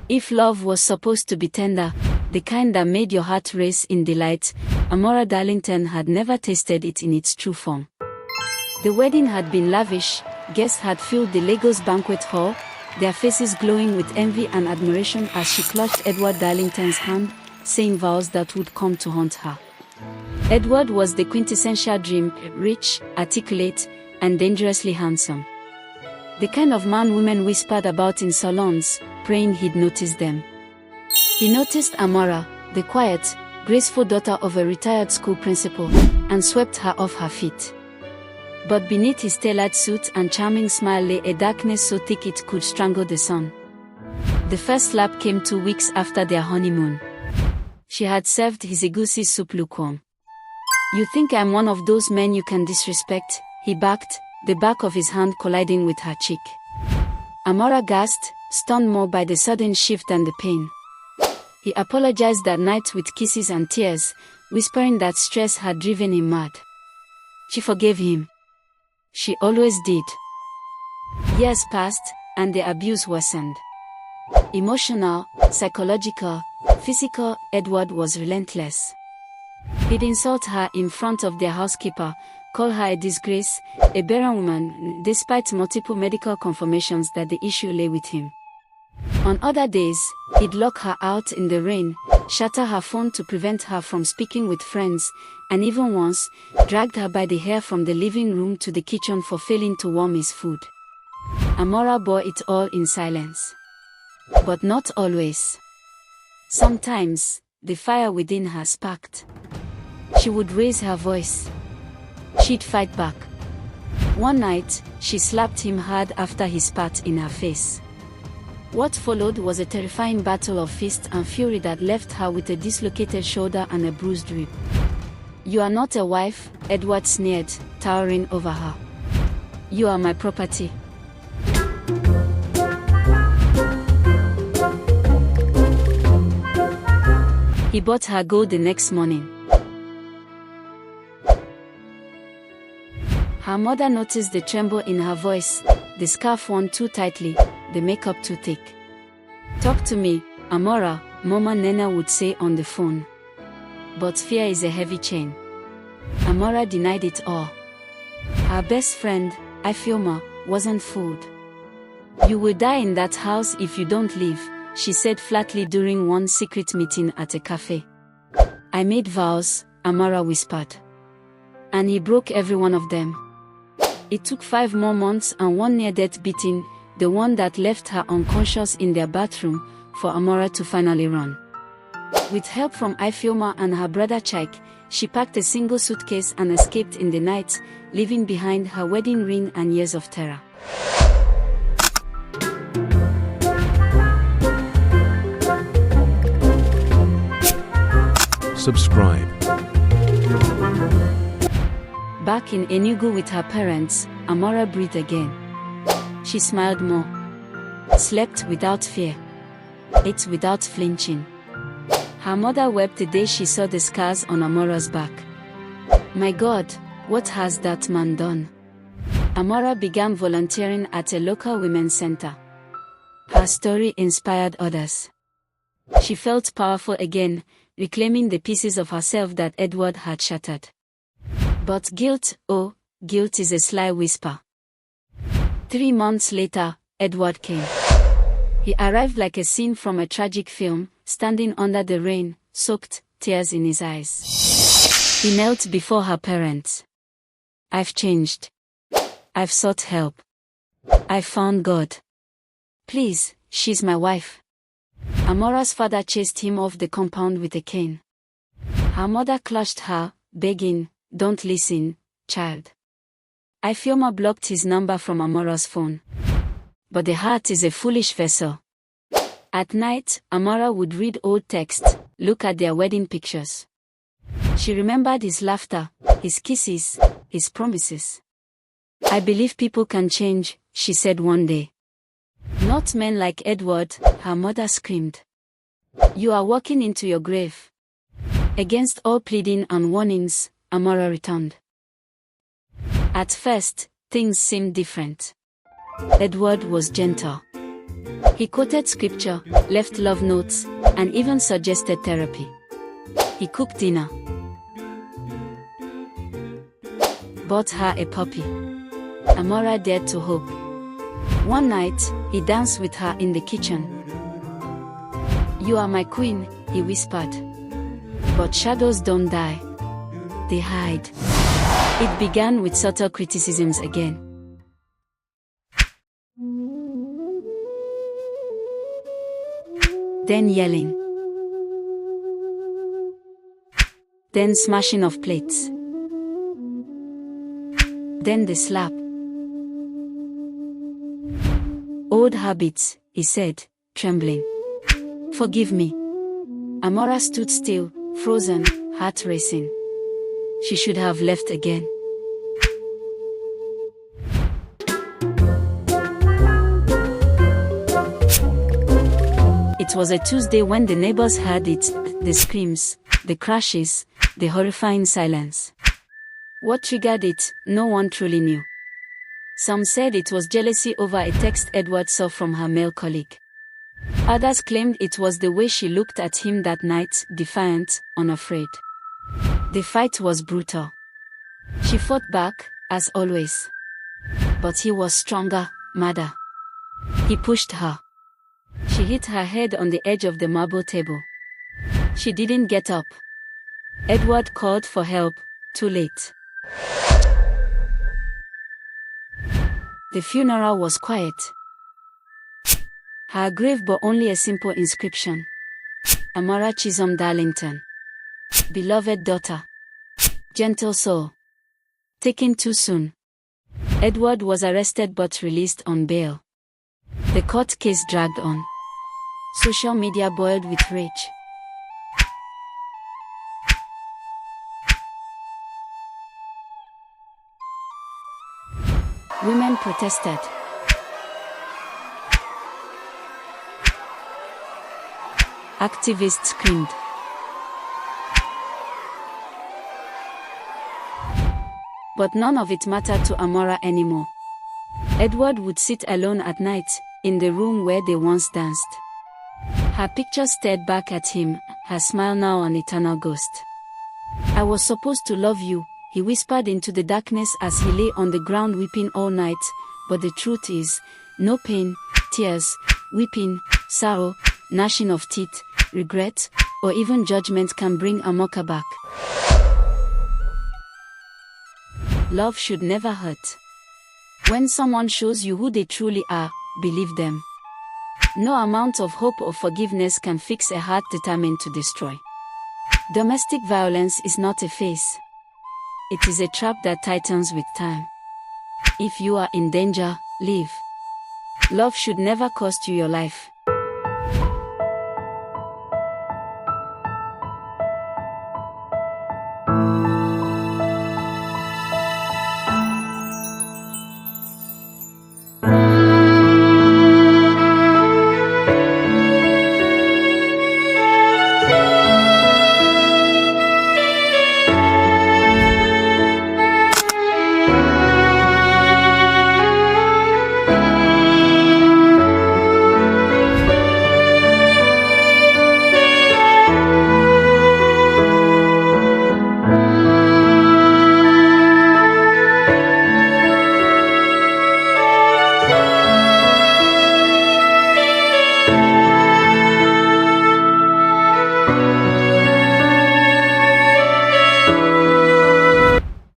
If love was supposed to be tender, the kind that made your heart race in delight, Amara Darlington had never tasted it in its true form. The wedding had been lavish, guests had filled the Lagos banquet hall, their faces glowing with envy and admiration as she clutched Edward Darlington's hand, saying vows that would come to haunt her. Edward was the quintessential dream, rich, articulate, and dangerously handsome. The kind of man women whispered about in salons, praying he'd notice them. He noticed Amara, the quiet, graceful daughter of a retired school principal, and swept her off her feet. But beneath his tailored suit and charming smile lay a darkness so thick it could strangle the sun. The first slap came 2 weeks after their honeymoon. She had served his egusi soup lukewarm. "You think I'm one of those men you can disrespect?" he barked, the back of his hand colliding with her cheek. Amara gasped, stunned more by the sudden shift than the pain. He apologized that night with kisses and tears, whispering that stress had driven him mad. She forgave him. She always did. Years passed, and the abuse worsened. Emotional, psychological, physical, Edward was relentless. He'd insult her in front of their housekeeper, call her a disgrace, a barren woman, despite multiple medical confirmations that the issue lay with him. On other days, he'd lock her out in the rain, shatter her phone to prevent her from speaking with friends, and even once, dragged her by the hair from the living room to the kitchen for failing to warm his food. Amara bore it all in silence. But not always. Sometimes, the fire within her sparked. She would raise her voice. She'd fight back. One night, she slapped him hard after he spat in her face. What followed was a terrifying battle of fist and fury that left her with a dislocated shoulder and a bruised rib. "You are not a wife," Edward sneered, towering over her. "You are my property." He bought her gold the next morning. Her mother noticed the tremble in her voice, the scarf worn too tightly, the makeup too thick. "Talk to me, Amara," Mama Nena would say on the phone. But fear is a heavy chain. Amara denied it all. Her best friend, Ifeoma, wasn't fooled. "You will die in that house if you don't leave," she said flatly during one secret meeting at a cafe. "I made vows," Amara whispered. "And he broke every one of them." It took 5 more months and one near-death beating, the one that left her unconscious in their bathroom, for Amara to finally run. With help from Ifeoma and her brother Chike, she packed a single suitcase and escaped in the night, leaving behind her wedding ring and years of terror. Subscribe. Back in Enugu with her parents, Amara breathed again. She smiled more. Slept without fear. Ate without flinching. Her mother wept the day she saw the scars on Amara's back. "My God, what has that man done?" Amara began volunteering at a local women's center. Her story inspired others. She felt powerful again, reclaiming the pieces of herself that Edward had shattered. But guilt, oh, guilt is a sly whisper. 3 months later, Edward came. He arrived like a scene from a tragic film, standing under the rain, soaked, tears in his eyes. He knelt before her parents. "I've changed. I've sought help. I found God. Please, she's my wife." Amara's father chased him off the compound with a cane. Her mother clutched her, begging, "Don't listen, child." Ifeoma blocked his number from Amara's phone. But the heart is a foolish vessel. At night, Amara would read old texts, look at their wedding pictures. She remembered his laughter, his kisses, his promises. "I believe people can change," she said one day. "Not men like Edward," her mother screamed. "You are walking into your grave." Against all pleading and warnings, Amara returned. At first, things seemed different. Edward was gentle. He quoted scripture, left love notes, and even suggested therapy. He cooked dinner, bought her a puppy. Amara dared to hope. One night, he danced with her in the kitchen. "You are my queen," he whispered. But shadows don't die. They hide. It began with subtle criticisms again. Then yelling. Then smashing of plates. Then the slap. "Old habits," he said, trembling. "Forgive me." Amara stood still, frozen, heart racing. She should have left again. It was a Tuesday when the neighbors heard it, the screams, the crashes, the horrifying silence. What triggered it, no one truly knew. Some said it was jealousy over a text Edward saw from her male colleague. Others claimed it was the way she looked at him that night, defiant, unafraid. The fight was brutal. She fought back, as always. But he was stronger, madder. He pushed her. She hit her head on the edge of the marble table. She didn't get up. Edward called for help, too late. The funeral was quiet. Her grave bore only a simple inscription. Amara Darlington. Beloved daughter. Gentle soul. Taken too soon. Edward was arrested but released on bail. The court case dragged on. Social media boiled with rage. Women protested. Activists screamed. But none of it mattered to Amara anymore. Edward would sit alone at night, in the room where they once danced. Her picture stared back at him, her smile now an eternal ghost. "I was supposed to love you," he whispered into the darkness as he lay on the ground weeping all night, but the truth is, no pain, tears, weeping, sorrow, gnashing of teeth, regret, or even judgment can bring Amaka back. Love should never hurt. When someone shows you who they truly are, believe them. No amount of hope or forgiveness can fix a heart determined to destroy. Domestic violence is not a phase. It is a trap that tightens with time. If you are in danger, leave. Love should never cost you your life.